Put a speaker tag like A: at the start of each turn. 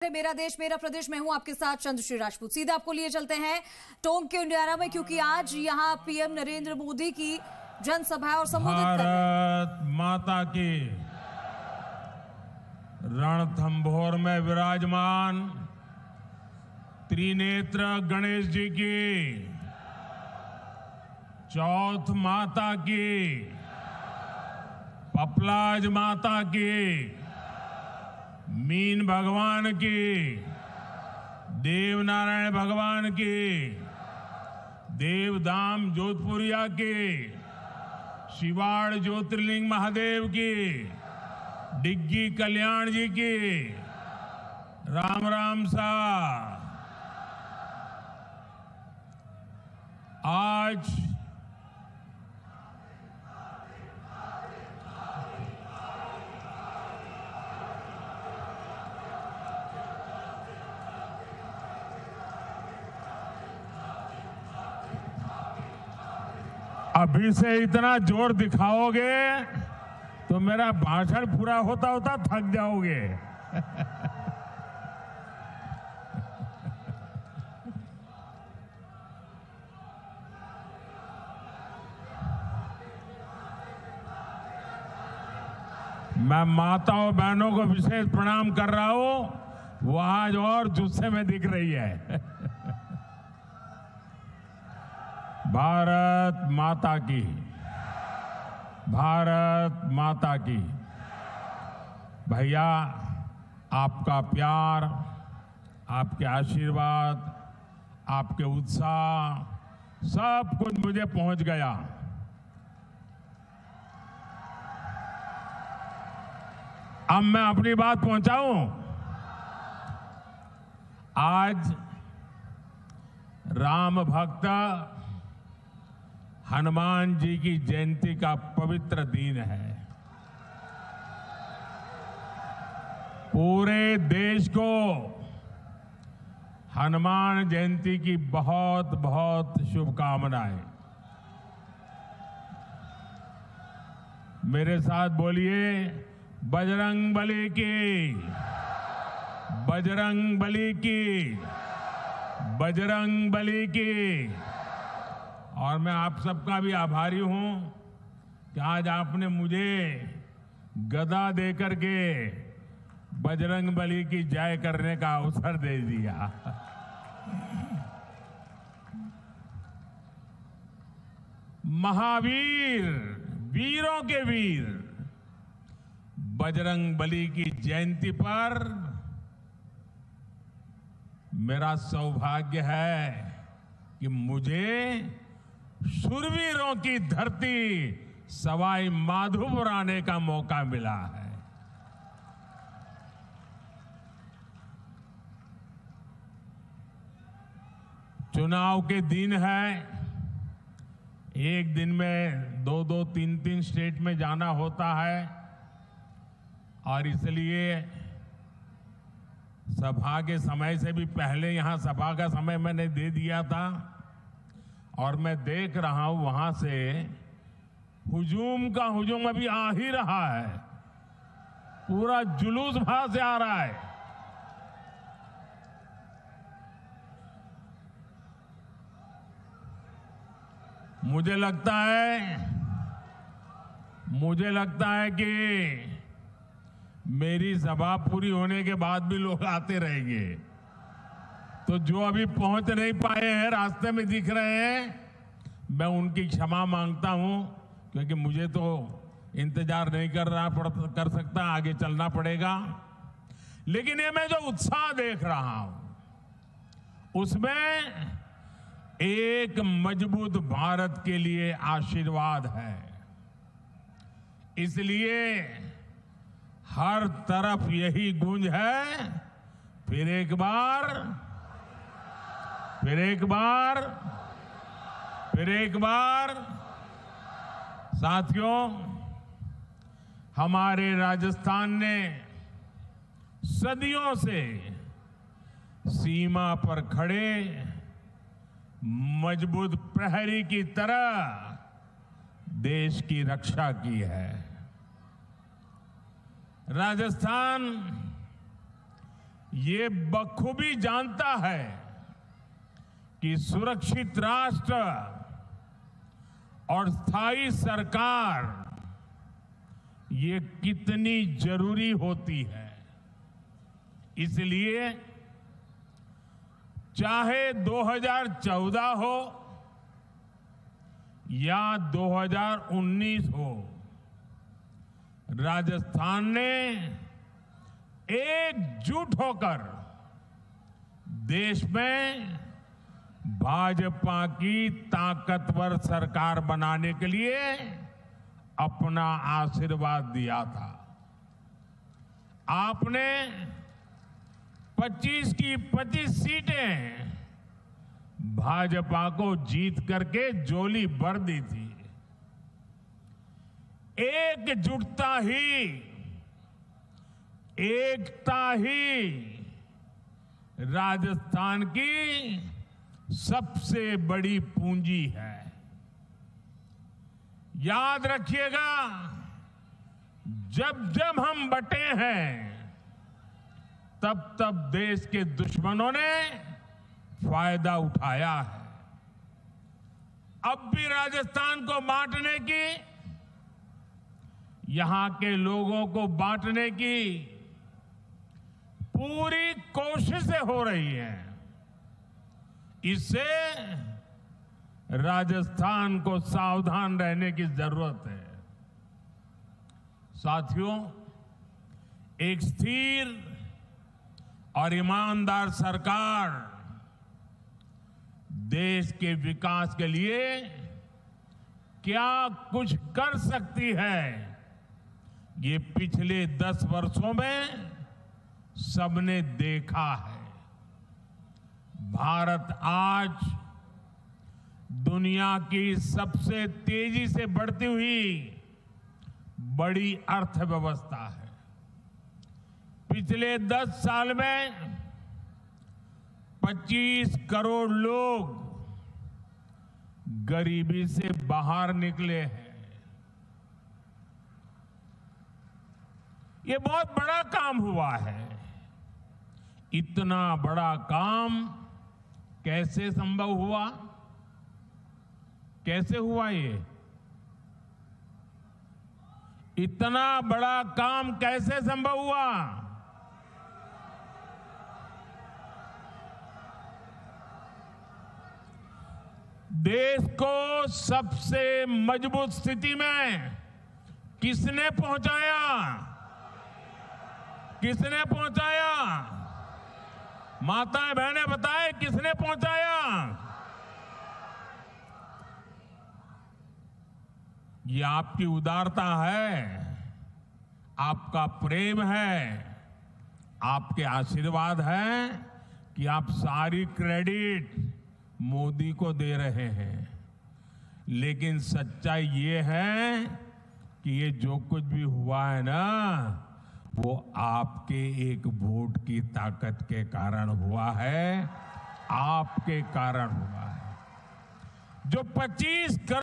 A: मेरा देश मेरा प्रदेश में हूं आपके साथ चंद्रश्री राजपूत। सीधे आपको लिए चलते हैं टोंक के इंडियाना में, क्योंकि आज यहां पीएम नरेंद्र मोदी की जनसभा और संबोधित कर रहे हैं।
B: भारत माता की रणथंभौर में विराजमान त्रिनेत्र गणेश जी की, चौथ माता की, पपलाज माता की, मीन भगवान की, देवनारायण भगवान की, देवधाम जोधपुरिया की, शिवाड़ ज्योतिर्लिंग महादेव की, डिग्गी कल्याण जी की, राम राम सा। आज अभी से इतना जोर दिखाओगे तो मेरा भाषण पूरा होता होता थक जाओगे। मैं माताओं बहनों को विशेष प्रणाम कर रहा हूं, वो आज और जुस्से में दिख रही है। भारत माता की, भारत माता की। भैया, आपका प्यार, आपके आशीर्वाद, आपके उत्साह, सब कुछ मुझे पहुंच गया। अब मैं अपनी बात पहुंचाऊं। आज राम भक्त हनुमान जी की जयंती का पवित्र दिन है। पूरे देश को हनुमान जयंती की बहुत बहुत शुभकामनाएं। मेरे साथ बोलिए, बजरंग बली की, बजरंग बली की, बजरंग बली की। और मैं आप सबका भी आभारी हूं कि आज आपने मुझे गदा दे करके बजरंग बली की जय करने का अवसर दे दिया। महावीर, वीरों के वीर बजरंग बली की जयंती पर मेरा सौभाग्य है कि मुझे शूरवीरों की धरती सवाई माधोपुर आने का मौका मिला है। चुनाव के दिन है, एक दिन में दो तीन स्टेट में जाना होता है, और इसलिए सभा के समय से भी पहले यहां सभा का समय मैंने दे दिया था। और मैं देख रहा हूं वहां से हुजूम का हुजूम अभी आ ही रहा है, पूरा जुलूस वहां से आ रहा है। मुझे लगता है कि मेरी सभा पूरी होने के बाद भी लोग आते रहेंगे। तो जो अभी पहुंच नहीं पाए हैं, रास्ते में दिख रहे हैं, मैं उनकी क्षमा मांगता हूं, क्योंकि मुझे तो इंतजार नहीं कर सकता, आगे चलना पड़ेगा। लेकिन ये मैं जो उत्साह देख रहा हूं, उसमें एक मजबूत भारत के लिए आशीर्वाद है। इसलिए हर तरफ यही गूंज है, फिर एक बार, फिर एक बार, फिर एक बार। साथियों, हमारे राजस्थान ने सदियों से सीमा पर खड़े मजबूत प्रहरी की तरह देश की रक्षा की है। राजस्थान ये बखूबी जानता है कि सुरक्षित राष्ट्र और स्थायी सरकार ये कितनी जरूरी होती है। इसलिए चाहे 2014 हो या 2019 हो, राजस्थान ने एकजुट होकर देश में भाजपा की ताकतवर सरकार बनाने के लिए अपना आशीर्वाद दिया था। आपने 25 की 25 सीटें भाजपा को जीत करके झोली भर दी थी। एकजुटता ही, एकता ही राजस्थान की सबसे बड़ी पूंजी है। याद रखिएगा, जब जब हम बंटे हैं तब तब देश के दुश्मनों ने फायदा उठाया है। अब भी राजस्थान को बांटने की, यहां के लोगों को बांटने की पूरी कोशिशें हो रही हैं। इससे राजस्थान को सावधान रहने की जरूरत है। साथियों, एक स्थिर और ईमानदार सरकार देश के विकास के लिए क्या कुछ कर सकती है, ये पिछले 10 वर्षों में सबने देखा है। भारत आज दुनिया की सबसे तेजी से बढ़ती हुई बड़ी अर्थव्यवस्था है। पिछले 10 साल में 25 करोड़ लोग गरीबी से बाहर निकले हैं। ये बहुत बड़ा काम हुआ है। इतना बड़ा काम कैसे संभव हुआ? कैसे हुआ ये? इतना बड़ा काम कैसे संभव हुआ? देश को सबसे मजबूत स्थिति में किसने पहुंचाया? किसने पहुंचाया? माताएं बहनें बताएं, किसने पहुंचाया? ये आपकी उदारता है, आपका प्रेम है, आपके आशीर्वाद है कि आप सारी क्रेडिट मोदी को दे रहे हैं। लेकिन सच्चाई ये है कि ये जो कुछ भी हुआ है ना, वो आपके एक वोट की ताकत के कारण हुआ है, आपके कारण हुआ है। जो 25 करोड़